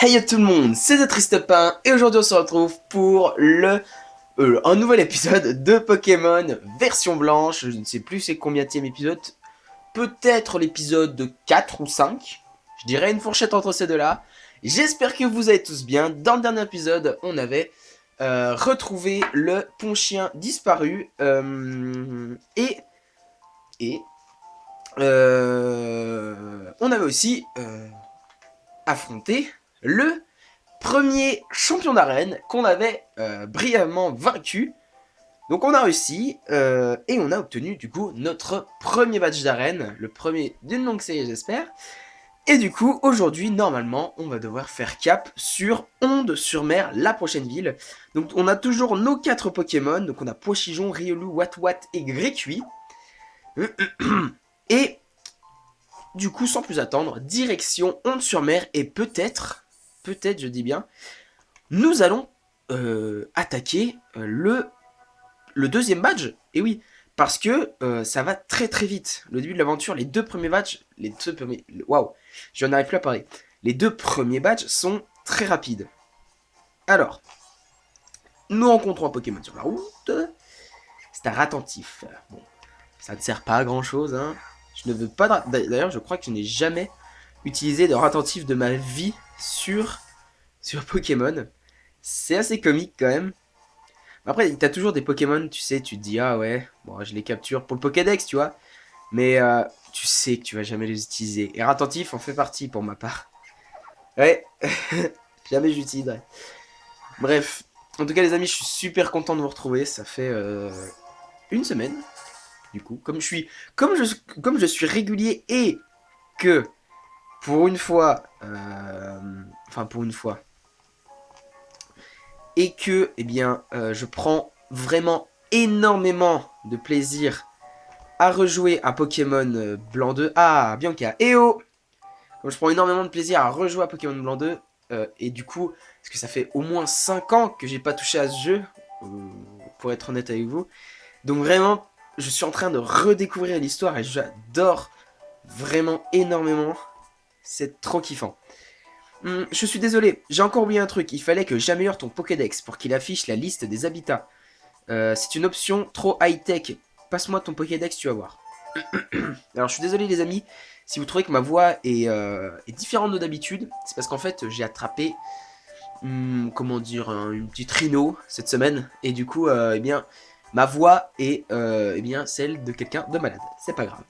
Hey à tout le monde, c'est The Tristepin et aujourd'hui on se retrouve pour un nouvel épisode de Pokémon version blanche. Je ne sais plus c'est combienième épisode, peut-être l'épisode 4 ou 5. Je dirais une fourchette entre ces deux-là. J'espère que vous allez tous bien. Dans le dernier épisode, on avait retrouvé le Ponchien disparu et on avait aussi affronté le premier champion d'arène qu'on avait brièvement vaincu. Donc on a réussi et on a obtenu du coup notre premier badge d'arène, le premier d'une longue série j'espère. Et du coup aujourd'hui normalement on va devoir faire cap sur Onde-sur-Mer, la prochaine ville. Donc on a toujours nos 4 Pokémon, donc on a Pochijon, Riolu, Watwat et Gricui. Et du coup sans plus attendre, direction Onde-sur-Mer et peut-être je dis bien, nous allons attaquer le deuxième badge. Et oui, parce que ça va très très vite. Le début de l'aventure, les deux premiers badges, waouh, j'en arrive plus à parler. Les deux premiers badges sont très rapides. Alors, nous rencontrons un Pokémon sur la route. C'est un Ratentif. Bon, ça ne sert pas à grand chose, hein. Je ne veux pas. D'ailleurs, je crois que je n'ai jamais utilisé de Ratentif de ma vie sur Pokémon. C'est assez comique quand même. Après, t'as toujours des Pokémon, tu sais, tu te dis, ah ouais, bon, je les capture pour le Pokédex, tu vois. Mais tu sais que tu vas jamais les utiliser. Et Ratentif en fait partie pour ma part. Ouais, jamais j'utiliserai. Bref, en tout cas les amis, je suis super content de vous retrouver. Ça fait une semaine, du coup. Comme je suis régulier et que, pour une fois, et que, eh bien, je prends vraiment énormément de plaisir à rejouer à Pokémon Blanc 2. Ah, Bianca, oh. Comme je prends énormément de plaisir à rejouer à Pokémon Blanc 2, et du coup, parce que ça fait au moins 5 ans que j'ai pas touché à ce jeu, pour être honnête avec vous. Donc vraiment, je suis en train de redécouvrir l'histoire et j'adore vraiment énormément. C'est trop kiffant. Je suis désolé, j'ai encore oublié un truc. Il fallait que j'améliore ton Pokédex pour qu'il affiche la liste des habitats. C'est une option trop high-tech. Passe-moi ton Pokédex, tu vas voir. Alors je suis désolé les amis, si vous trouvez que ma voix est différente de d'habitude, c'est parce qu'en fait j'ai attrapé, comment dire, une petite rhino cette semaine. Et du coup, eh bien, ma voix est eh bien, celle de quelqu'un de malade. C'est pas grave.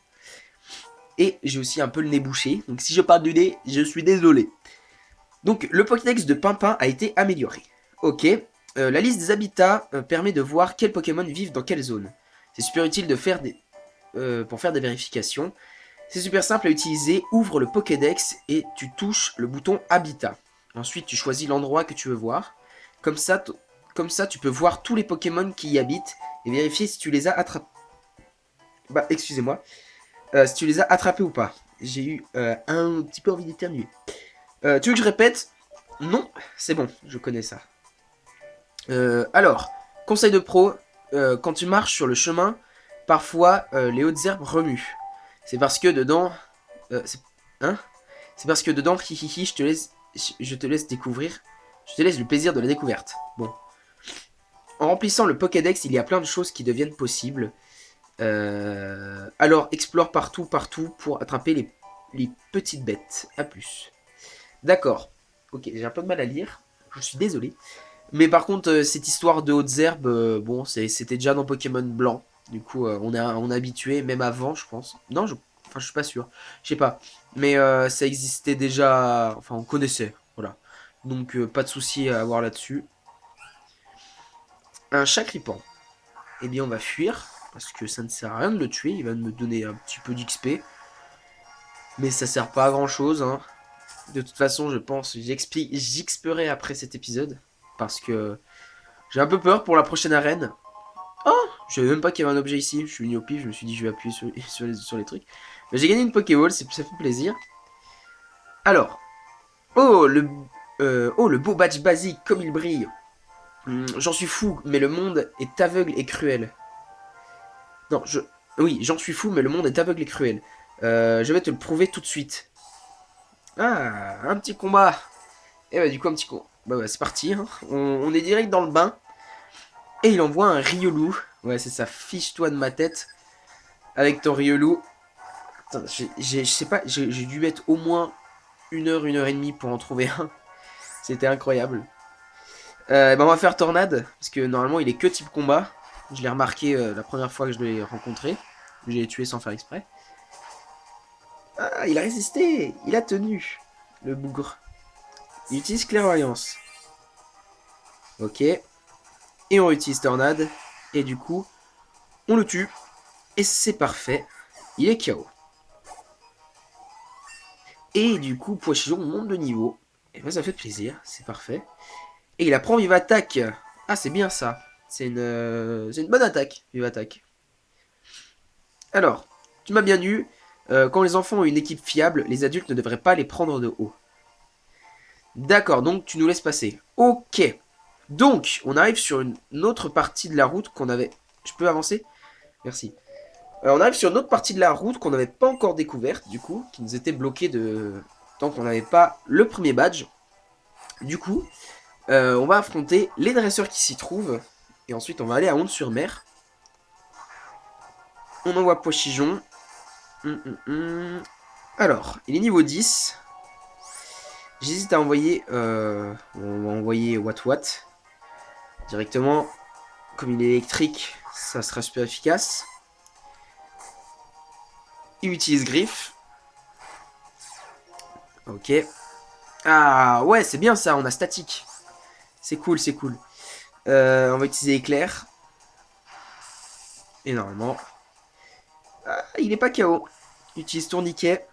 Et j'ai aussi un peu le nez bouché, donc si je parle du nez, je suis désolé. Donc le Pokédex de Pimpin a été amélioré. Ok, la liste des habitats permet de voir quels Pokémon vivent dans quelle zone. C'est super utile de faire pour faire des vérifications. C'est super simple à utiliser, ouvre le Pokédex et tu touches le bouton Habitat. Ensuite tu choisis l'endroit que tu veux voir. Comme ça tu peux voir tous les Pokémon qui y habitent et vérifier si tu les as attrapés. Bah excusez-moi. Si tu les as attrapés ou pas. J'ai eu un petit peu envie d'éternuer. Tu veux que je répète? Non, c'est bon, je connais ça. Alors, conseil de pro, quand tu marches sur le chemin, parfois les hautes herbes remuent. C'est parce que dedans... hein? C'est parce que dedans, hihihi, je te laisse découvrir. Je te laisse le plaisir de la découverte. Bon. En remplissant le Pokédex, il y a plein de choses qui deviennent possibles. Alors, explore partout pour attraper les petites bêtes. A plus. D'accord. Ok, j'ai un peu de mal à lire. Je suis désolé. Mais par contre, cette histoire de hautes herbes, bon, c'était déjà dans Pokémon Blanc. Du coup, on est habitué, même avant, je pense. Non, je suis pas sûr. Je sais pas. Mais ça existait déjà. Enfin, on connaissait. Voilà. Donc, pas de souci à avoir là-dessus. Un Chakripan. Eh bien, on va fuir. Parce que ça ne sert à rien de le tuer. Il va me donner un petit peu d'XP. Mais ça sert pas à grand chose, hein. De toute façon, je pense, j'experai après cet épisode. Parce que j'ai un peu peur pour la prochaine arène. Oh, je savais même pas qu'il y avait un objet ici. Je suis venu au pif, je me suis dit je vais appuyer sur les trucs. Mais j'ai gagné une Pokéball, ça fait plaisir. Alors, oh le beau badge basique, comme il brille. J'en suis fou, mais le monde est aveugle et cruel. Non, oui, j'en suis fou, mais le monde est aveugle et cruel. Je vais te le prouver tout de suite. Ah, un petit combat. Et bah du coup un petit con. Bah c'est parti, hein. On est direct dans le bain. Et il envoie un Riolu. Ouais c'est ça, fiche-toi de ma tête. Avec ton Riolu. Attends, je sais pas, j'ai dû mettre au moins 1 heure et demie pour en trouver un. C'était incroyable. Bah on va faire Tornade. Parce que normalement il est que type combat. Je l'ai remarqué la première fois que je l'ai rencontré. Je l'ai tué sans faire exprès. Ah, il a résisté. Il a tenu. Le bougre. Il utilise Clairvoyance. Ok. Et on utilise Tornade. Et du coup, on le tue. Et c'est parfait. Il est KO. Et du coup, Poichijon monte de niveau. Et ben ça fait plaisir. C'est parfait. Et il apprend Vive Attaque. Ah, c'est bien ça. C'est une bonne attaque, Vive Attaque. Alors, tu m'as bien eu. Quand les enfants ont une équipe fiable, les adultes ne devraient pas les prendre de haut. D'accord, donc tu nous laisses passer. Ok. Donc, on arrive sur une autre partie de la route qu'on avait... Je peux avancer? Merci. On arrive sur une autre partie de la route qu'on n'avait pas encore découverte, du coup, qui nous était bloquée de... tant qu'on n'avait pas le premier badge. Du coup, on va affronter les dresseurs qui s'y trouvent. Et ensuite, on va aller à Onde-sur-Mer. On envoie Poichijon. Alors, il est niveau 10. J'hésite à envoyer... on va envoyer Wat directement. Comme il est électrique, ça sera super efficace. Il utilise Griffe. Ok. Ah ouais, c'est bien ça, on a statique. C'est cool, c'est cool. On va utiliser Éclair. Et normalement... Ah, il est pas KO. Il utilise Tourniquet.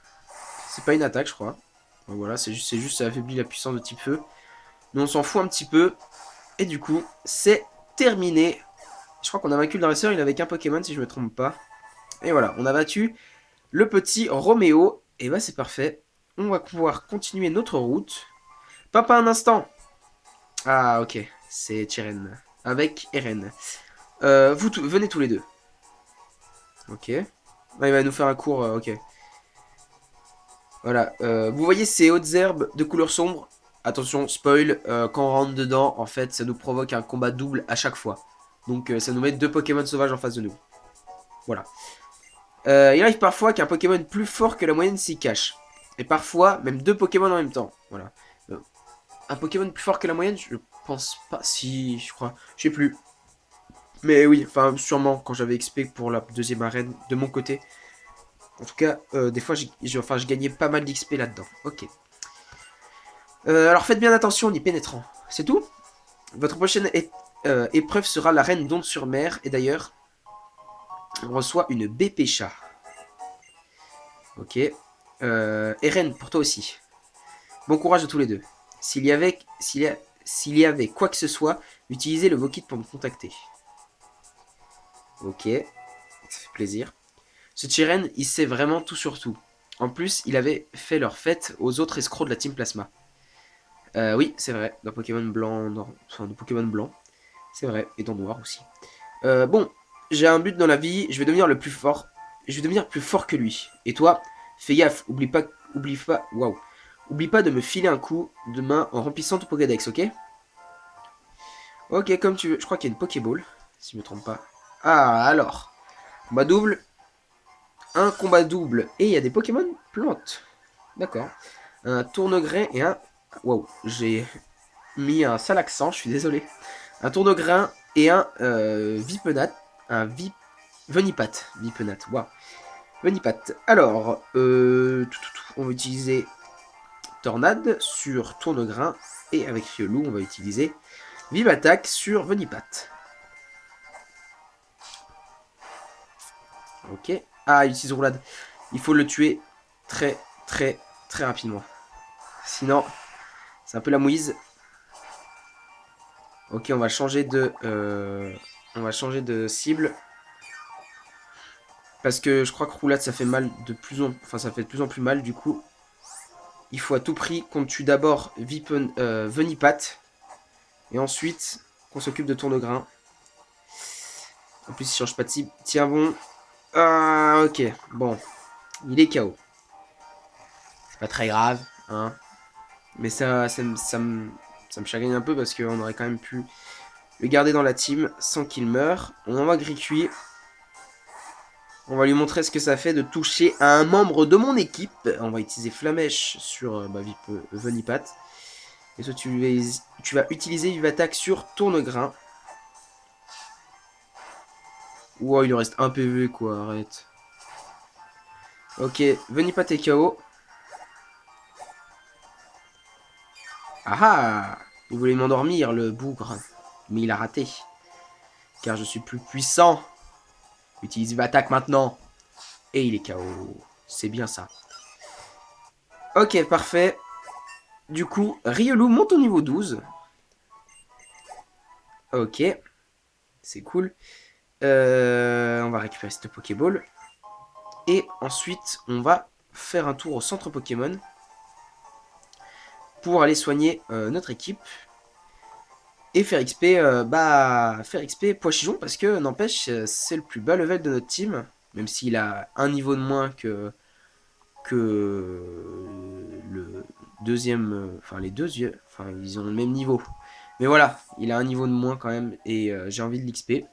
C'est pas une attaque, je crois. Donc voilà, c'est juste ça affaiblit la puissance de type feu. Mais on s'en fout un petit peu. Et du coup, c'est terminé. Je crois qu'on a vaincu le dresseur, il avait qu'un Pokémon si je me trompe pas. Et voilà, on a battu le petit Roméo. Et bah c'est parfait. On va pouvoir continuer notre route. Papa, un instant. Ah ok, c'est Chiren. Avec Eren. Venez tous les deux. Ok. Ah, il va nous faire un cours, ok. Voilà, vous voyez ces hautes herbes de couleur sombre? Attention, spoil, quand on rentre dedans, en fait, ça nous provoque un combat double à chaque fois. Donc ça nous met 2 Pokémon sauvages en face de nous. Voilà. Il arrive parfois qu'un Pokémon plus fort que la moyenne s'y cache. Et parfois, même 2 Pokémon en même temps. Voilà. Un Pokémon plus fort que la moyenne, je pense pas. Si, je crois. Je sais plus. Mais oui, enfin, sûrement, quand j'avais XP pour la deuxième arène, de mon côté. En tout cas, des fois, je gagnais pas mal d'XP là-dedans. Ok. Alors faites bien attention, en y pénétrant. C'est tout? Votre prochaine épreuve sera la reine d'Onde-sur-Mer. Et d'ailleurs, on reçoit une BP-chat. Ok. Eren, pour toi aussi. Bon courage à tous les deux. S'il y avait quoi que ce soit, utilisez le Vokit pour me contacter. Ok. Ça fait plaisir. Ce Chiren, il sait vraiment tout sur tout. En plus, il avait fait leur fête aux autres escrocs de la Team Plasma. Oui, c'est vrai. Dans Pokémon blanc, enfin, dans Pokémon blanc. C'est vrai. Et dans noir aussi. Bon, j'ai un but dans la vie. Je vais devenir le plus fort. Je vais devenir plus fort que lui. Et toi, fais gaffe. Waouh. Oublie pas de me filer un coup de main en remplissant ton Pokédex, ok? Ok, comme tu veux. Je crois qu'il y a une Pokéball, si je me trompe pas. Ah, alors. Combat double. Un combat double. Et il y a des Pokémon plantes. D'accord. Un tournegrain et un... Waouh, j'ai mis un sale accent, je suis désolé. Un tournegrain et un Vipenat. Un Venipat. Vipenat, waouh. Venipat. Alors, on va utiliser Tornade sur Tournegrain. Et avec Riolu, on va utiliser Vive Attaque sur Venipat. Ok. Ah, il utilise Roulade. Il faut le tuer très rapidement. Sinon, c'est un peu la mouise. Ok, on va changer de cible. Parce que je crois que Roulade, ça fait mal de plus en... Enfin, ça fait de plus en plus mal, du coup. Il faut à tout prix qu'on tue d'abord Venipat. Et ensuite, qu'on s'occupe de Tournegrain. En plus, il change pas de cible. Tiens bon. Ah, ok. Bon. Il est KO. C'est pas très grave, hein. Mais ça me chagrine un peu parce qu'on aurait quand même pu le garder dans la team sans qu'il meure. On envoie Gricui. On va lui montrer ce que ça fait de toucher à un membre de mon équipe. On va utiliser Flamèche sur Venipat. Et toi, tu vas utiliser Vive Attaque sur Tournegrain. Wow, il lui reste un PV, quoi, arrête. Ok, Venipat est KO. Ah ah! Il voulait m'endormir, le bougre. Mais il a raté. Car je suis plus puissant. Utilise Vive Attaque maintenant. Et il est KO. C'est bien ça. Ok, parfait. Du coup, Riolu monte au niveau 12. Ok. C'est cool. On va récupérer cette Pokéball. Et ensuite, on va faire un tour au centre Pokémon. Pour aller soigner notre équipe. Et faire XP, faire XP Poichijon. Parce que, n'empêche, c'est le plus bas level de notre team. Même s'il a un niveau de moins que le deuxième, enfin les deux yeux, enfin ils ont le même niveau. Mais voilà, il a un niveau de moins quand même et j'ai envie de l'XP.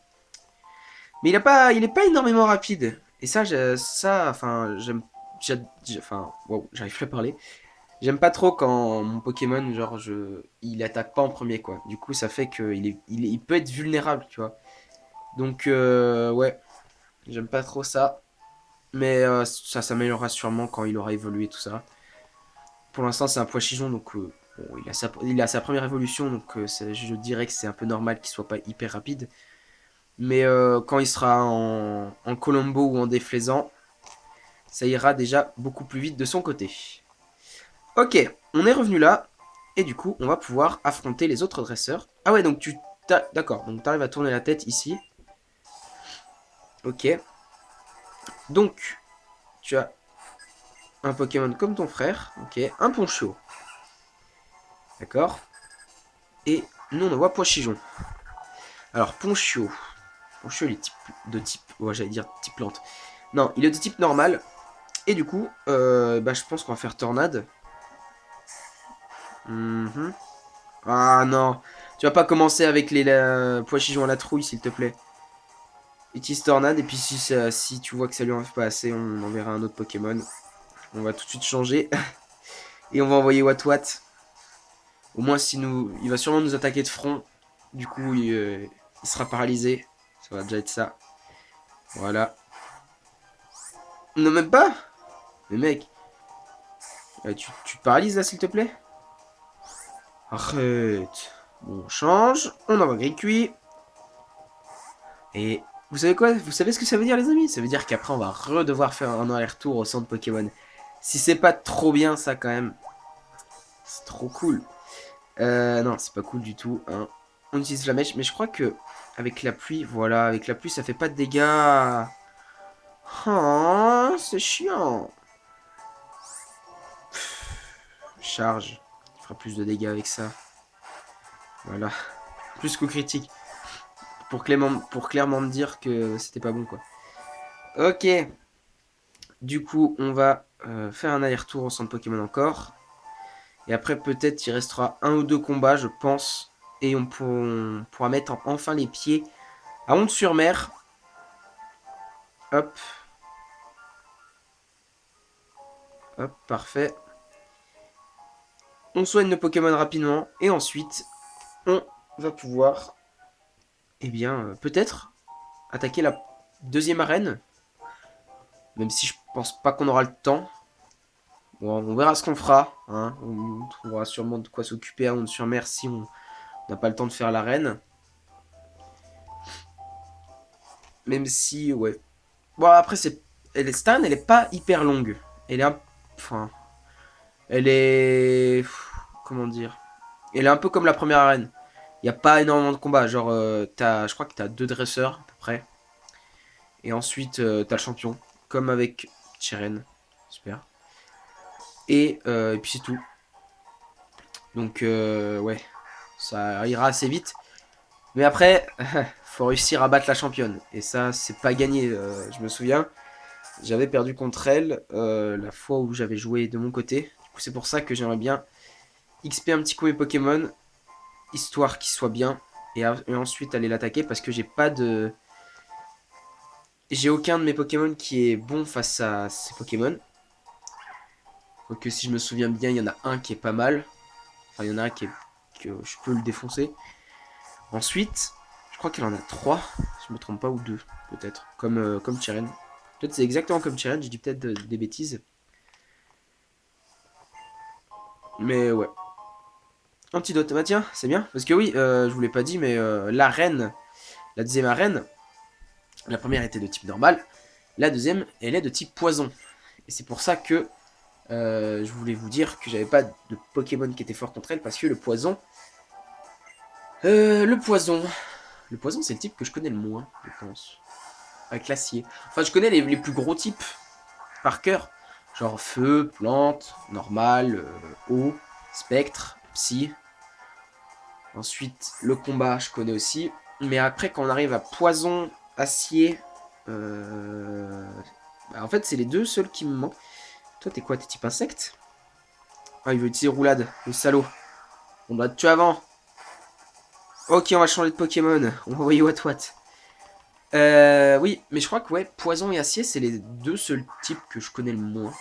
Mais il est pas énormément rapide. Et ça, enfin enfin, wow, j'arrive plus à parler. J'aime pas trop quand mon Pokémon, genre, il attaque pas en premier, quoi. Du coup, ça fait qu'il peut être vulnérable, tu vois. Donc, ouais, j'aime pas trop ça. Mais ça s'améliorera sûrement quand il aura évolué tout ça. Pour l'instant, c'est un Poichijon, donc bon, il a sa première évolution, donc je dirais que c'est un peu normal qu'il soit pas hyper rapide. Mais quand il sera en Colombo ou en déflaisant, ça ira déjà beaucoup plus vite de son côté. Ok, on est revenu là, et du coup, on va pouvoir affronter les autres dresseurs. Ah ouais, donc d'accord, donc tu arrives à tourner la tête ici. Ok. Donc, tu as un Pokémon comme ton frère, ok, un Poncho. D'accord. Et nous, on envoie Poichijon. Alors, Poncho. Poncho, il est de type... Ouais, j'allais dire type plante. Non, il est de type normal. Et du coup, je pense qu'on va faire Tornade. Ah non. Tu vas pas commencer avec les Poichijon à la trouille, s'il te plaît. Utilise Tornade, et puis si tu vois que ça lui en fait pas assez, on enverra un autre Pokémon. On va tout de suite changer. Et on va envoyer Wat. Au moins, il va sûrement nous attaquer de front. Du coup, il sera paralysé. Ça va déjà être ça. Voilà. Non, même pas. Mais mec, tu te paralyses là, s'il te plaît. Arrête. Bon, on change. On envoie Gricui. Et vous savez quoi? Vous savez ce que ça veut dire, les amis? Ça veut dire qu'après, on va redevoir faire un aller-retour au centre Pokémon. Si c'est pas trop bien, ça, quand même. C'est trop cool. Non, c'est pas cool du tout. Hein. On utilise la mèche, mais je crois que avec la pluie, voilà, avec la pluie, ça fait pas de dégâts. Oh, c'est chiant. Charge. Il fera plus de dégâts avec ça. Voilà. Plus qu'au critique. Pour clairement me dire que c'était pas bon, quoi. Ok. Du coup, on va faire un aller-retour au centre Pokémon encore. Et après, peut-être, il restera un ou deux combats, je pense. Et on pourra mettre enfin les pieds à Honte-sur-Mer. Hop. Hop, parfait. On soigne nos Pokémon rapidement. Et ensuite, on va pouvoir, eh bien, peut-être attaquer la deuxième arène. Même si je pense pas qu'on aura le temps. Bon, on verra ce qu'on fera. Hein. On trouvera sûrement de quoi s'occuper à Honte-sur-Mer si on n'a pas le temps de faire l'arène. Même si, ouais. Bon, après, cette arène, elle est pas hyper longue. Elle est enfin... Elle est... Comment dire? Elle est un peu comme la première arène. Il n'y a pas énormément de combats. Genre, je crois que tu as deux dresseurs, à peu près. Et ensuite, tu as le champion. Comme avec Cheren. Super. Et puis c'est tout. Donc, ouais. Ça ira assez vite. Mais après, faut réussir à battre la championne. Et ça, c'est pas gagné. Je me souviens, j'avais perdu contre elle la fois où j'avais joué de mon côté. Du coup, c'est pour ça que j'aimerais bien XP un petit coup mes Pokémon, histoire qu'ils soient bien. Et ensuite aller l'attaquer parce que j'ai pas de... J'ai aucun de mes Pokémon qui est bon face à ces Pokémon. Donc si je me souviens bien, il y en a un qui est pas mal. Enfin, il y en a un que je peux le défoncer. Ensuite, je crois qu'il en a 3, si je me trompe pas, ou 2, peut-être. Comme Chiren. Peut-être c'est exactement comme Chiren, je dis peut-être des bêtises. Mais ouais. Antidote, bah tiens, c'est bien. Parce que oui, je vous l'ai pas dit, mais l'arène, la deuxième arène, la première était de type normal. La deuxième, elle est de type poison. Et c'est pour ça que je voulais vous dire que j'avais pas de Pokémon qui était fort contre elle, parce que le poison... Le poison... Le poison, c'est le type que je connais le moins, je pense. Avec l'acier. Enfin, je connais les plus gros types par cœur. Genre feu, plante, normal, eau, spectre, psy. Ensuite, le combat, je connais aussi. Mais après, quand on arrive à poison, acier... Bah, en fait, c'est les deux seuls qui me manquent. Toi, t'es quoi? T'es type insecte? Ah, il veut utiliser roulade, le salaud. On doit te tuer avant. Ok, on va changer de Pokémon. On va envoyer What What. Oui, mais je crois que ouais, poison et acier, c'est les deux seuls types que je connais le moins.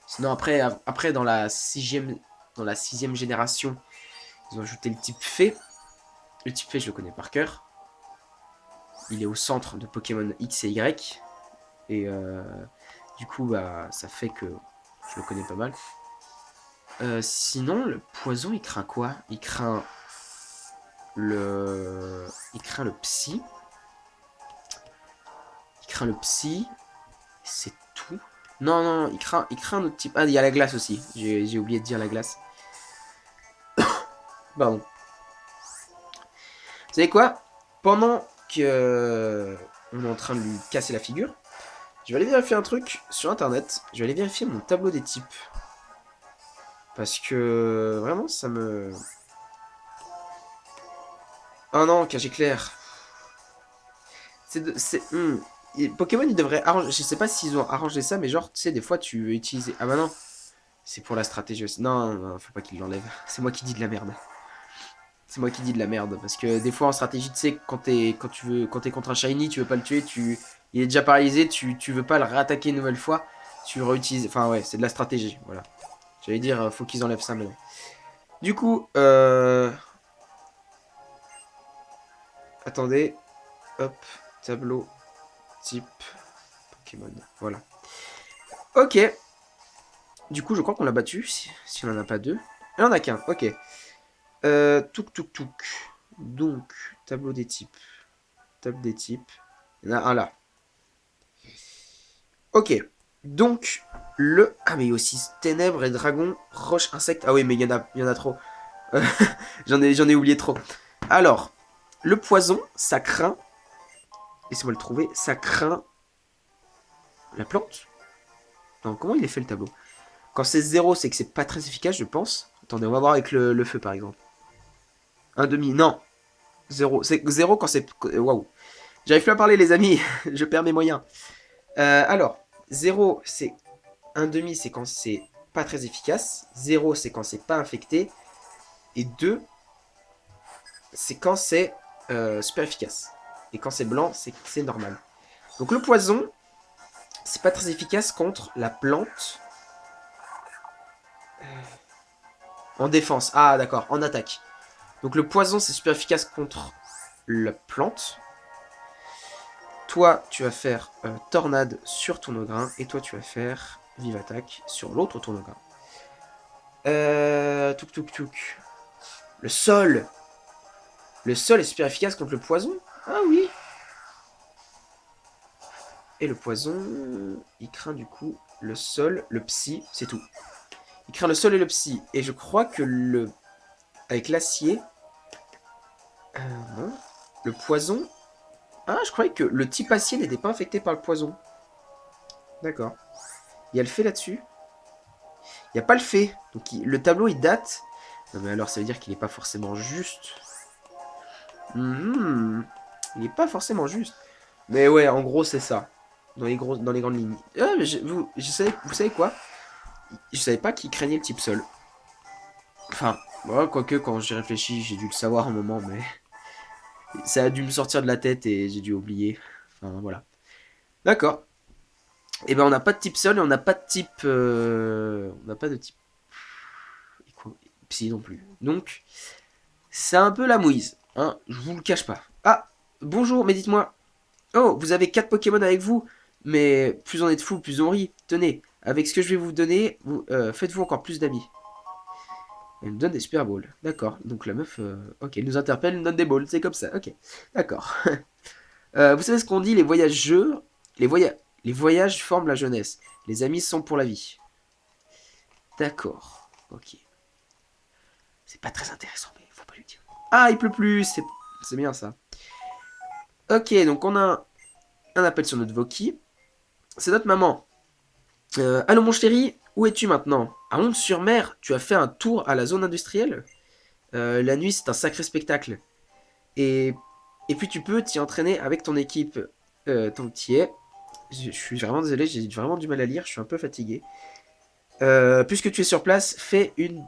Sinon, après dans la sixième génération, ils ont ajouté le type fée. Le type fée, je le connais par cœur. Il est au centre de Pokémon X et Y. Et du coup, bah, ça fait que je le connais pas mal. Sinon, le poison, il craint quoi? Il craint le psy. Il craint le psy. C'est tout. Non, non, il craint notre type. Ah, il y a la glace aussi. J'ai oublié de dire la glace. Pardon. Vous savez quoi? Pendant que on est en train de lui casser la figure, je vais aller vérifier un truc sur internet. Je vais aller vérifier mon tableau des types. Parce que vraiment, ça me... Oh non, cage éclair. Pokémon, ils devraient arranger... Je sais pas s'ils ont arrangé ça, mais genre, tu sais, des fois, tu veux utiliser... Ah bah non, c'est pour la stratégie aussi. Non, non, faut pas qu'ils l'enlèvent. C'est moi qui dis de la merde. C'est moi qui dis de la merde. Parce que des fois, en stratégie, tu sais, quand t'es contre un Shiny, tu veux pas le tuer, il est déjà paralysé, tu veux pas le réattaquer une nouvelle fois, tu réutilises... Enfin, ouais, c'est de la stratégie, voilà. J'allais dire, faut qu'ils enlèvent ça maintenant. Du coup, attendez. Hop, tableau, type, Pokémon. Voilà. Ok. Du coup, je crois qu'on l'a battu, si on en a pas deux. Il en a qu'un, ok. Touk. Donc, tableau des types. Table des types. Il y en a un là. Ok. Donc, Ah, mais il y a aussi ténèbres et dragon, roche, insecte. Ah oui, mais il y en a trop. J'en ai oublié trop. Alors, le poison, ça craint. Laissez-moi le trouver. Ça craint la plante. Non, comment il est fait le tableau? Quand c'est 0, c'est que c'est pas très efficace, je pense. Attendez, on va voir avec le feu, par exemple. Un demi, non. 0. C'est 0 quand c'est... Waouh. J'arrive plus à parler, les amis. Je perds mes moyens. Alors, 0, c'est... Un demi, c'est quand c'est pas très efficace. 0, c'est quand c'est pas infecté. Et 2, c'est quand c'est super efficace. Et quand c'est blanc, c'est normal. Donc le poison, c'est pas très efficace contre la plante. En défense. Ah, d'accord. En attaque. Donc le poison, c'est super efficace contre la plante. Toi, tu vas faire tornade sur tournograin. Et toi, tu vas faire vive attaque sur l'autre tournograin. Touk. Le sol. Le sol est super efficace contre le poison. Ah oui. Et le poison, il craint du coup le sol, le psy, c'est tout. Il craint le sol et le psy. Et je crois que avec l'acier... non. Le poison... Ah, je croyais que le type acier n'était pas infecté par le poison. D'accord. Il y a le fait là-dessus. Il n'y a pas le fait. Donc le tableau, il date. Non mais alors, ça veut dire qu'il n'est pas forcément juste. Il n'est pas forcément juste. Mais ouais, en gros, c'est ça. Dans les grandes lignes. Mais vous savez quoi? Je savais pas qu'il craignait le type sol. Enfin, voilà, quoique quand j'y réfléchis, j'ai dû le savoir un moment, mais ça a dû me sortir de la tête et j'ai dû oublier. Enfin, voilà. D'accord. Et ben on n'a pas de type sol et on n'a pas de type... On n'a pas de type... Psy non plus. Donc, c'est un peu la mouise. Hein, je vous le cache pas. Ah, bonjour, mais dites-moi. Oh, vous avez 4 Pokémon avec vous. Mais plus on est de fous, plus on rit. Tenez, avec ce que je vais vous donner, faites-vous encore plus d'amis. Elle nous donne des super balls. D'accord. Donc la meuf, ok, elle nous interpelle, elle nous donne des balls. C'est comme ça. Ok. D'accord. Vous savez ce qu'on dit, les voyageurs... Les, les voyages forment la jeunesse. Les amis sont pour la vie. D'accord. Ok. C'est pas très intéressant, mais faut pas lui dire. Ah, il pleut plus. C'est bien ça. Ok, donc on a un appel sur notre Voki. C'est notre maman. Allô mon chéri, où es-tu maintenant? À Honte-sur-Mer, tu as fait un tour à la zone industrielle? La nuit, c'est un sacré spectacle. Et, et puis tu peux t'y entraîner avec ton équipe tant que tu y es. Je suis vraiment désolé, j'ai vraiment du mal à lire, je suis un peu fatigué. Puisque tu es sur place, fais une...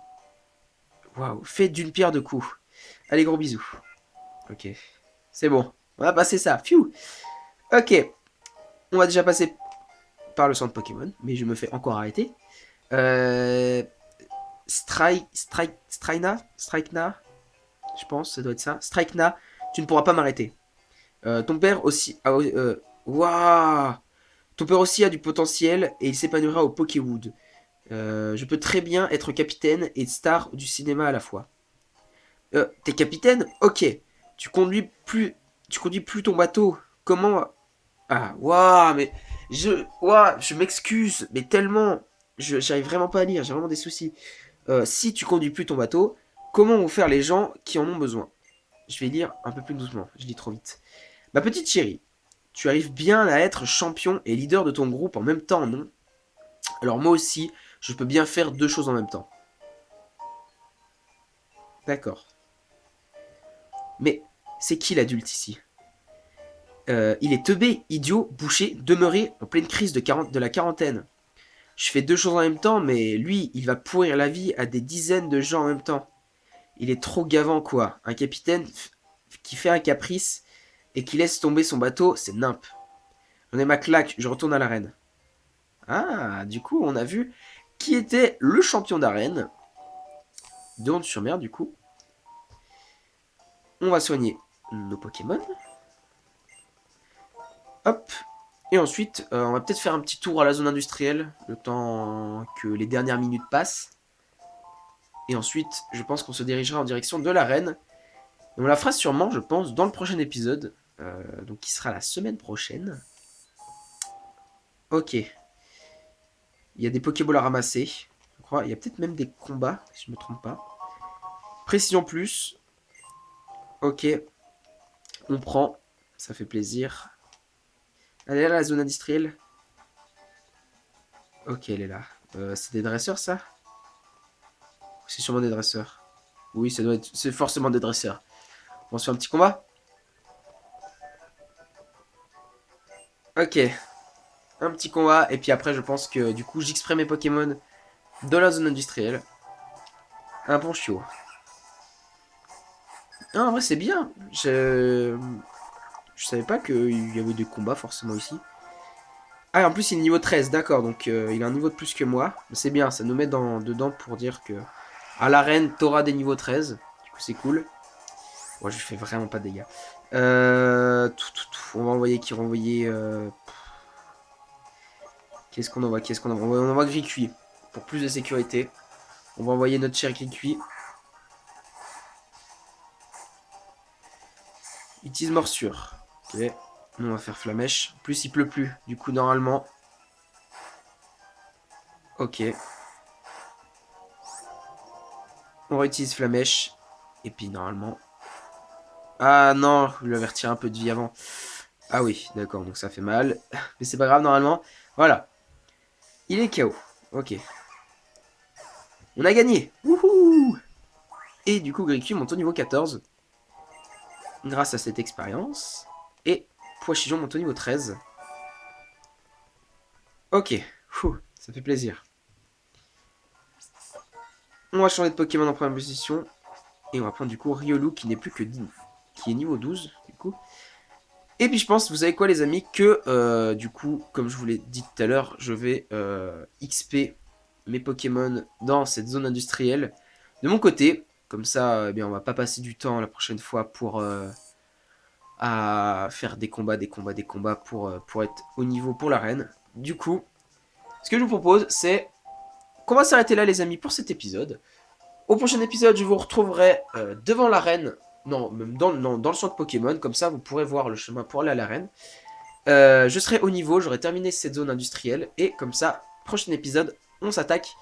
Waouh, fais d'une pierre deux coups. Allez, gros bisous. Ok, c'est bon. On va passer ça. Pfiou. Ok, on va déjà passer par le centre Pokémon, mais je me fais encore arrêter. Euh... Strikena, je pense, ça doit être ça. Strikena, tu ne pourras pas m'arrêter. Ton père aussi... Waouh. Ton père aussi a du potentiel et il s'épanouira au Pokéwood. Je peux très bien être capitaine et star du cinéma à la fois. T'es capitaine? Ok. Tu conduis plus... Tu conduis plus ton bateau. Comment... Ah, waouh, mais... je m'excuse, mais tellement... J'arrive vraiment pas à lire, j'ai vraiment des soucis. Si tu conduis plus ton bateau, comment vont faire les gens qui en ont besoin? Je vais lire un peu plus doucement, je lis trop vite. Ma petite chérie, tu arrives bien à être champion et leader de ton groupe en même temps, non? Alors moi aussi, je peux bien faire deux choses en même temps. D'accord. Mais c'est qui l'adulte ici? Il est teubé, idiot, bouché, demeuré en pleine crise de la quarantaine. Je fais deux choses en même temps, mais lui, il va pourrir la vie à des dizaines de gens en même temps. Il est trop gavant, quoi. Un capitaine qui fait un caprice et qui laisse tomber son bateau, c'est nimp. J'en ai ma claque, je retourne à l'arène. Ah, du coup, on a vu qui était le champion d'arène de Honte-sur-Mer, du coup. On va soigner nos Pokémon. Hop. Et ensuite, on va peut-être faire un petit tour à la zone industrielle, le temps que les dernières minutes passent. Et ensuite, je pense qu'on se dirigera en direction de l'arène. Et on la fera sûrement, je pense, dans le prochain épisode. Donc qui sera la semaine prochaine. Ok. Il y a des Pokéballs à ramasser. Je crois. Il y a peut-être même des combats, si je ne me trompe pas. Précision plus. Ok. On prend. Ça fait plaisir. Elle est là, la zone industrielle. Ok, elle est là. C'est des dresseurs, ça? C'est sûrement des dresseurs. Oui, ça doit être... C'est forcément des dresseurs. On se fait un petit combat? Ok. Un petit combat. Et puis après, je pense que du coup, j'exprime mes Pokémon dans la zone industrielle. Un bon chiot. Ah, en vrai, c'est bien. Je savais pas qu'il y avait des combats forcément ici. Ah, en plus, il est niveau 13, d'accord. Donc, il a un niveau de plus que moi. C'est bien, ça nous met dedans pour dire que à l'arène, t'auras des niveaux 13. Du coup, c'est cool. Moi, je fais vraiment pas de dégâts. On va envoyer qui renvoyer. Qu'est-ce qu'on envoie? On envoie Gricui. Pour plus de sécurité. On va envoyer notre cher Gricui. Utilise morsure. Ok. Nous, on va faire flamèche. En plus, il pleut plus. Du coup, normalement. Ok. On réutilise flamèche. Et puis, normalement. Ah non, je lui avais retiré un peu de vie avant. Ah oui, d'accord, donc ça fait mal. Mais c'est pas grave, normalement. Voilà. Il est KO. Ok. On a gagné. Wouhou! Et du coup, Gricui monte au niveau 14. Grâce à cette expérience. Et Poichijon monte au niveau 13. Ok. Ça fait plaisir. On va changer de Pokémon en première position. Et on va prendre du coup Riolu qui n'est plus que 10, qui est niveau 12 du coup. Et puis je pense, vous savez quoi les amis, que du coup, comme je vous l'ai dit tout à l'heure, je vais XP mes Pokémon dans cette zone industrielle de mon côté. Comme ça, eh bien, on va pas passer du temps la prochaine fois pour à faire des combats pour être au niveau pour l'arène. Du coup, ce que je vous propose, c'est qu'on va s'arrêter là les amis pour cet épisode. Au prochain épisode, je vous retrouverai devant l'arène. Non, même dans le centre Pokémon. Comme ça, vous pourrez voir le chemin pour aller à l'arène. Je serai au niveau, j'aurai terminé cette zone industrielle. Et comme ça, prochain épisode, on s'attaque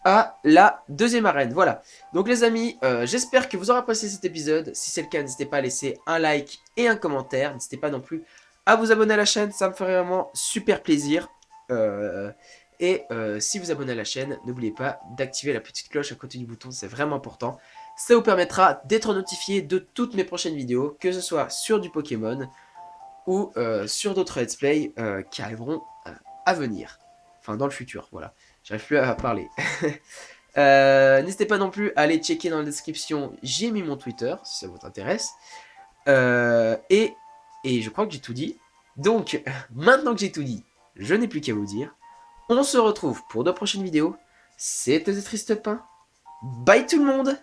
à la deuxième arène. Voilà. Donc les amis, j'espère que vous aurez apprécié cet épisode. Si c'est le cas, n'hésitez pas à laisser un like et un commentaire. N'hésitez pas non plus à vous abonner à la chaîne. Ça me ferait vraiment super plaisir. Si vous abonnez à la chaîne, n'oubliez pas d'activer la petite cloche à côté du bouton, c'est vraiment important. Ça vous permettra d'être notifié de toutes mes prochaines vidéos, que ce soit sur du Pokémon ou sur d'autres let's play qui arriveront à venir. Enfin, dans le futur, voilà. J'arrive plus à parler. N'hésitez pas non plus à aller checker dans la description, j'ai mis mon Twitter, si ça vous intéresse. Et je crois que j'ai tout dit. Donc, maintenant que j'ai tout dit, je n'ai plus qu'à vous dire. On se retrouve pour de prochaines vidéos. C'était Triste Pain. Bye tout le monde!